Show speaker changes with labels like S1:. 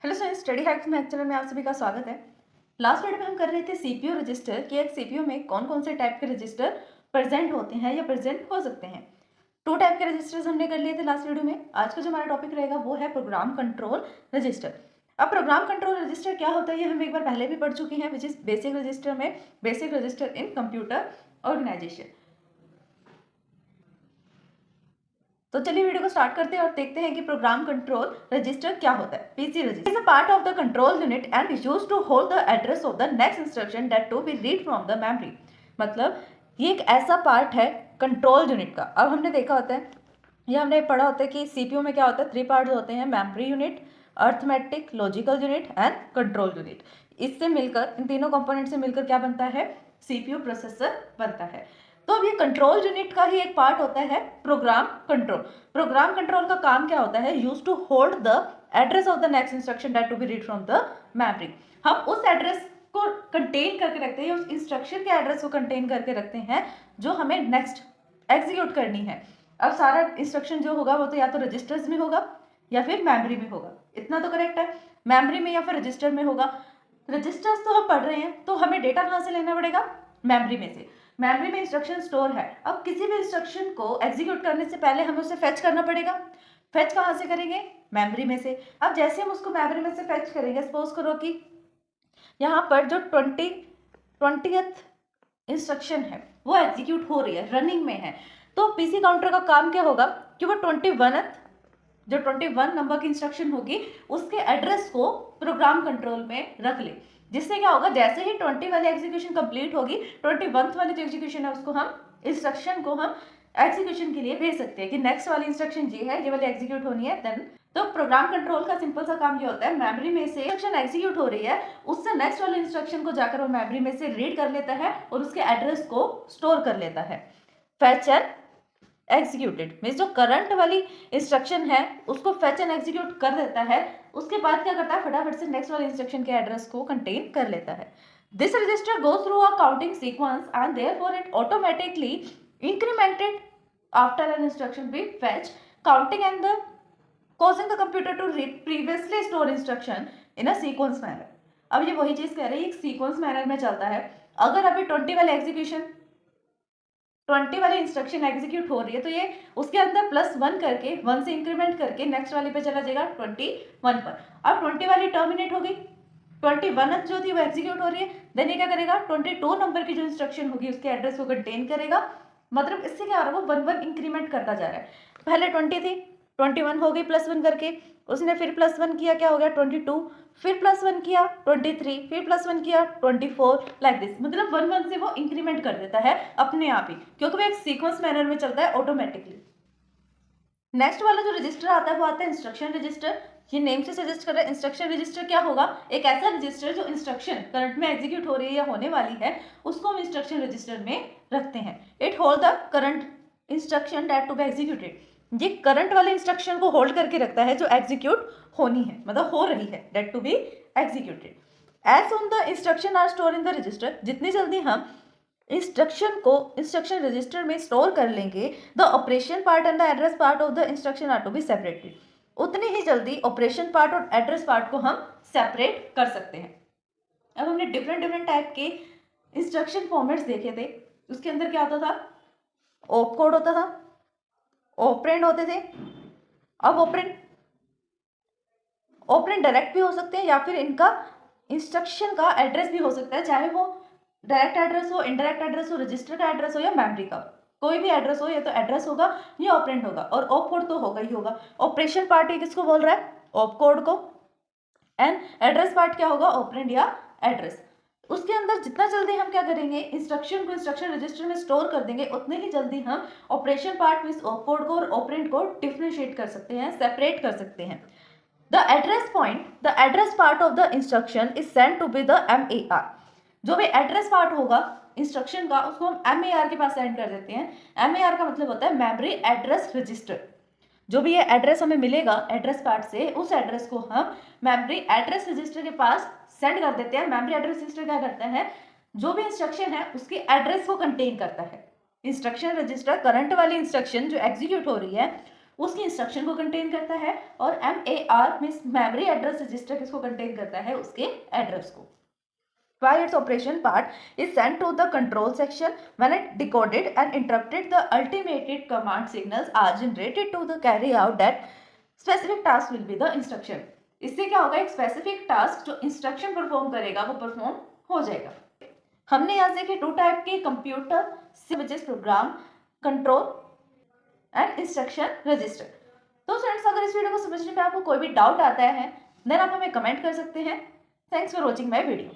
S1: Hello sir, study hacks में channel में आप सभी का स्वागत है। लास्ट वीडियो में हम कर रहे थे सीपीयू रजिस्टर कि एक सीपीयू में कौन कौन से टाइप के रजिस्टर प्रेजेंट होते हैं या प्रेजेंट हो सकते हैं। 2 टाइप के रजिस्टर्स हमने कर लिए थे लास्ट वीडियो में। आज का जो हमारा टॉपिक रहेगा वो है प्रोग्राम कंट्रोल रजिस्टर। अब प्रोग्राम कंट्रोल रजिस्टर क्या होता है ये हम एक बार पहले भी पढ़ चुके हैं, विच इज बेसिक रजिस्टर में basic register in computer organisation. तो चलिए वीडियो को स्टार्ट करते हैं और देखते हैं कि प्रोग्राम कंट्रोल रजिस्टर क्या होता है। PC register is a part of the control unit and is used to hold the address of the next instruction that to be read from the memory. मतलब ये एक ऐसा पार्ट है control unit का। अब हमने देखा होता है, ये हमने पढ़ा होता है कि सीपीयू में क्या होता है, 3 पार्ट होते हैं, memory unit, arithmetic, logical unit and control unit. इससे मिलकर, इन तीनों कंपोनेंट से मिलकर क्या बनता है, सीपीयू प्रोसेसर बनता है। तो अब ये कंट्रोल यूनिट का ही एक पार्ट होता है प्रोग्राम कंट्रोल। प्रोग्राम कंट्रोल का काम क्या होता है, use to hold the address of the next instruction that to be read from the memory. हम उस एड्रेस को कंटेन करके रखते हैं, उस इंस्ट्रक्शन के एड्रेस को कंटेन करके रखते हैं जो हमें नेक्स्ट एग्जीक्यूट करनी है। अब सारा इंस्ट्रक्शन जो होगा वो तो या तो रजिस्टर्स में होगा या फिर मेमोरी में होगा, इतना तो करेक्ट है। मेमोरी में या फिर रजिस्टर में होगा। रजिस्टर्स तो हम पढ़ रहे हैं तो हमें डेटा कहाँ से लेना पड़ेगा, मेमोरी में से। मेमोरी में इंस्ट्रक्शन स्टोर है। अब किसी भी इंस्ट्रक्शन को एग्जीक्यूट करने से पहले हमें उसे फेच करना पड़ेगा। फेच कहाँ से करेंगे, मेमोरी में से। अब जैसे हम उसको मेमोरी में से फेच करेंगे, सपोज करो कि यहाँ पर जो 20th इंस्ट्रक्शन है वो एग्जीक्यूट हो रही है, रनिंग में है, तो पीसी काउंटर का काम क्या होगा कि वो 21 नंबर की इंस्ट्रक्शन होगी उसके एड्रेस को प्रोग्राम कंट्रोल में रख ले। जिससे क्या होगा, जैसे ही 20 वाली एग्जीक्यूशन कंप्लीट होगी, 21th वाली जो एग्जीक्यूशन है उसको हम इंस्ट्रक्शन को हम एग्जीक्यूशन के लिए भेज सकते हैं कि नेक्स्ट वाली इंस्ट्रक्शन ये है, ये वाली एग्जीक्यूट होनी है। देन तो प्रोग्राम कंट्रोल का सिंपल सा काम ये होता है, मेमोरी में से इंस्ट्रक्शन एग्जीक्यूट हो रही है उससे नेक्स्ट वाले इंस्ट्रक्शन को जाकर वो मेमोरी में से रीड कर लेता है और उसके एड्रेस को स्टोर कर लेता है। फेच एंड एग्जीक्यूटेड मीन्स जो करंट वाली इंस्ट्रक्शन है उसको फेच एंड एग्जीक्यूट कर देता है, उसके बाद क्या करता है, फटाफट से नेक्स्ट वाले इंस्ट्रक्शन के एड्रेस को कंटेन कर लेता है। This register goes through a counting sequence and therefore it automatically incremented after an instruction be fetch counting and the causing the computer to read previously stored instruction in a sequence manner। अब ये वही चीज कह रही है, एक sequence manner में चलता है। अगर अभी 20 वाली इंस्ट्रक्शन एग्जीक्यूट हो रही है तो ये उसके अंदर +1 करके 1 से इंक्रीमेंट करके नेक्स्ट वाली पे चला जाएगा 21 पर। अब 20 वाली टर्मिनेट हो गई, 21 जो थी वो एग्जीक्यूट हो रही है, देन ये क्या करेगा, 22 नंबर की जो इंस्ट्रक्शन होगी उसके एड्रेस को कंटेन करेगा। मतलब इससे क्या हो रहा है, वो 1 इंक्रीमेंट करता जा रहा है। पहले 20 थी, 21 हो गई +1 करके, उसने फिर +1 किया, क्या हो गया 22, फिर +1 किया 23, फिर +1 किया 24, लाइक दिस। मतलब 1 से वो इंक्रीमेंट कर देता है अपने आप ही, क्योंकि वो एक सीक्वेंस मैनर में चलता है ऑटोमेटिकली। नेक्स्ट वाला जो रजिस्टर आता है वो आता है इंस्ट्रक्शन रजिस्टर। ये नेम से सजेस्ट कर रहा है। इंस्ट्रक्शन रजिस्टर क्या होगा, एक ऐसा रजिस्टर जो इंस्ट्रक्शन करंट में एग्जीक्यूट हो रही है या होने वाली है उसको हम इंस्ट्रक्शन रजिस्टर में रखते हैं। It hold the current instruction that to be executed. ये करंट वाले इंस्ट्रक्शन को होल्ड करके रखता है जो एग्जीक्यूट होनी है, मतलब हो रही है, that to be executed. As on the instruction are store in the register, जितनी जल्दी हम इंस्ट्रक्शन को इंस्ट्रक्शन रजिस्टर में स्टोर कर लेंगे, the operation part and the address part of the instruction are to be separated. उतनी ही जल्दी ऑपरेशन पार्ट और एड्रेस पार्ट को हम सेपरेट कर सकते हैं। अब हमने डिफरेंट टाइप के इंस्ट्रक्शन फॉर्मेट्स देखे थे। उसके अंदर क्या होता था, ऑप कोड होता था, ऑपरेंड होते थे। अब ऑपरेंड डायरेक्ट भी हो सकते हैं या फिर इनका इंस्ट्रक्शन का एड्रेस भी हो सकता है, चाहे वो डायरेक्ट एड्रेस हो, इनडायरेक्ट एड्रेस हो, रजिस्टर का एड्रेस हो या मेमोरी का, कोई भी एड्रेस हो, या तो एड्रेस होगा या ऑपरेंड होगा। और ऑप कोड तो होगा ही होगा। ऑपरेशन पार्ट ये किसको बोल रहा है, ऑप कोड को, एंड एड्रेस पार्ट क्या होगा, ऑपरेंड या एड्रेस। उसके अंदर जितना जल्दी हम क्या करेंगे, इंस्ट्रक्शन को इंस्ट्रक्शन रजिस्टर में स्टोर कर देंगे, उतने ही जल्दी हम ऑपरेशन पार्ट में ऑप कोड को और ऑपरेंड को डिफरेंशिएट कर सकते हैं, सेपरेट कर सकते हैं। The address part of the instruction is sent to be the MAR। जो भी एड्रेस पार्ट होगा इंस्ट्रक्शन का उसको हम MAR के पास सेंड कर देते हैं। MAR का मतलब होता है मेमोरी एड्रेस रजिस्टर। जो भी ये एड्रेस हमें मिलेगा एड्रेस पार्ट से, उस एड्रेस को हम मेमोरी एड्रेस रजिस्टर के पास सेंड कर देते हैं। मेमोरी एड्रेस रजिस्टर क्या करता है, जो भी इंस्ट्रक्शन है उसके एड्रेस को कंटेन करता है। इंस्ट्रक्शन रजिस्टर करंट वाली इंस्ट्रक्शन जो एग्जीक्यूट हो रही है उसकी इंस्ट्रक्शन को कंटेन करता है, और MAR means memory address register किसको कंटेन करता है, उसके एड्रेस को. While its operation part is sent to the control section, when it decoded and interpreted, the ultimated command signals are generated to the carry out that specific task will be the instruction. इससे क्या होगा, एक specific task जो instruction perform करेगा वो perform हो जाएगा. हमने यहाँ देखे टू टाइप के computer which programme, control and instruction register. तो फ्रेंड्स, अगर इस वीडियो को समझने में आपको कोई भी डाउट आता है देन आप हमें कमेंट कर सकते हैं. Thanks for watching my video.